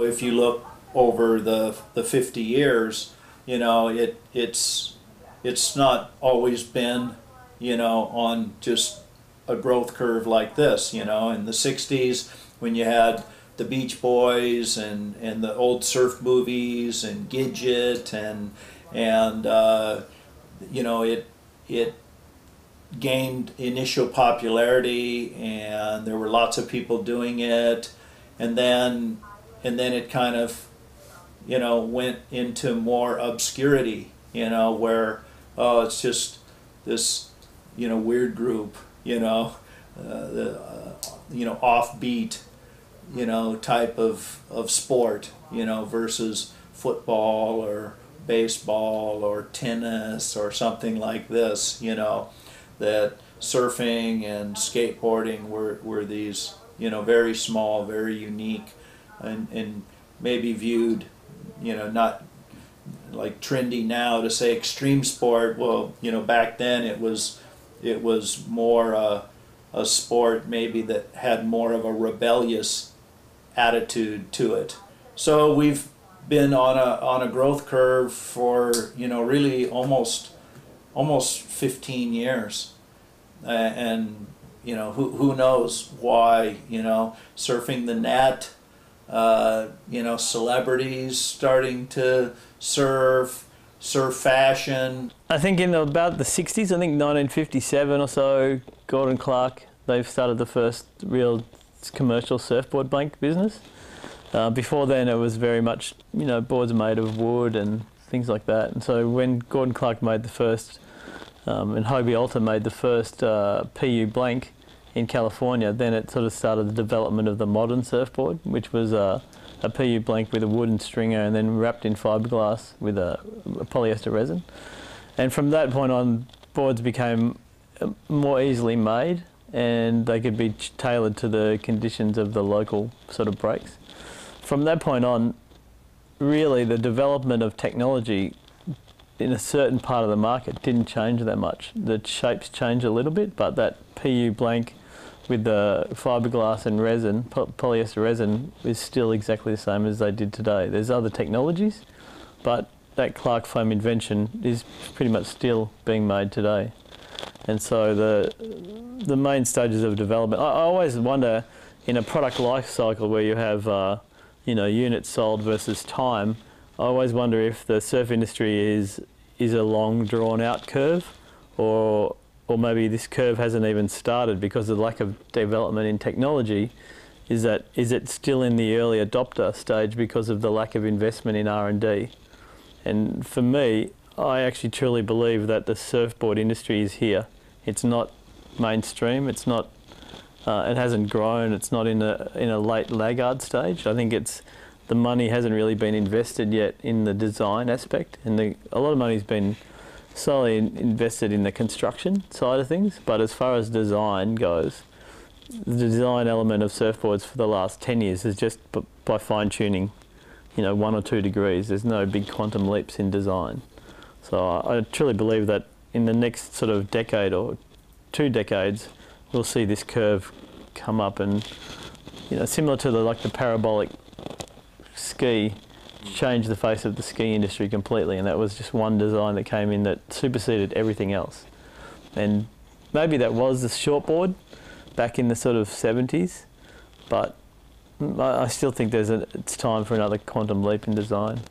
If you look over the 50 years, you know, it's not always been, you know, on just a growth curve like this. You know, in the 60s when you had the Beach Boys and the old surf movies and Gidget and you know, it gained initial popularity and there were lots of people doing it, and then it kind of, you know, went into more obscurity, you know, where, oh, it's just this, you know, weird group, you know, you know, offbeat, you know, type of sport, you know, versus football or baseball or tennis or something like this, you know, that surfing and skateboarding were these, you know, very small, very unique, and maybe viewed, you know, not like trendy now to say extreme sport. Well, you know, back then it was more a sport maybe that had more of a rebellious attitude to it. So we've been on a growth curve for, you know, really almost 15 years, and you know, who knows why, you know, surfing the net, you know, celebrities starting to surf fashion. I think in about the 60s, I think 1957 or so, Gordon Clark, they've started the first real commercial surfboard blank business. Before then it was very much, you know, boards made of wood and things like that. And so when Gordon Clark made the first, and Hobie Alta made the first PU blank in California, then it sort of started the development of the modern surfboard, which was a PU blank with a wooden stringer and then wrapped in fiberglass with a polyester resin. And from that point on, boards became more easily made and they could be tailored to the conditions of the local sort of breaks. From that point on, really the development of technology in a certain part of the market didn't change that much. The shapes changed a little bit, but that PU blank with the fiberglass and resin, polyester resin, is still exactly the same as they did today. There's other technologies, but that Clark foam invention is pretty much still being made today. And so the main stages of development, I always wonder, in a product life cycle where you have you know, units sold versus time, I always wonder if the surf industry is a long drawn out curve, or maybe this curve hasn't even started because of the lack of development in technology. Is it still in the early adopter stage because of the lack of investment in R&D? And for me, I actually truly believe that the surfboard industry is here. It's not mainstream, it's not it hasn't grown, it's not in a late laggard stage. I think the money hasn't really been invested yet in the design aspect, and a lot of money's been solely invested in the construction side of things, but as far as design goes, the design element of surfboards for the last 10 years is just by fine-tuning, you know, 1 or 2 degrees. There's no big quantum leaps in design. So I truly believe that in the next sort of decade or 2 decades, we'll see this curve come up, and, you know, similar to the parabolic ski, changed the face of the ski industry completely, and that was just one design that came in that superseded everything else. And maybe that was the shortboard back in the sort of 70s, but I still think it's time for another quantum leap in design.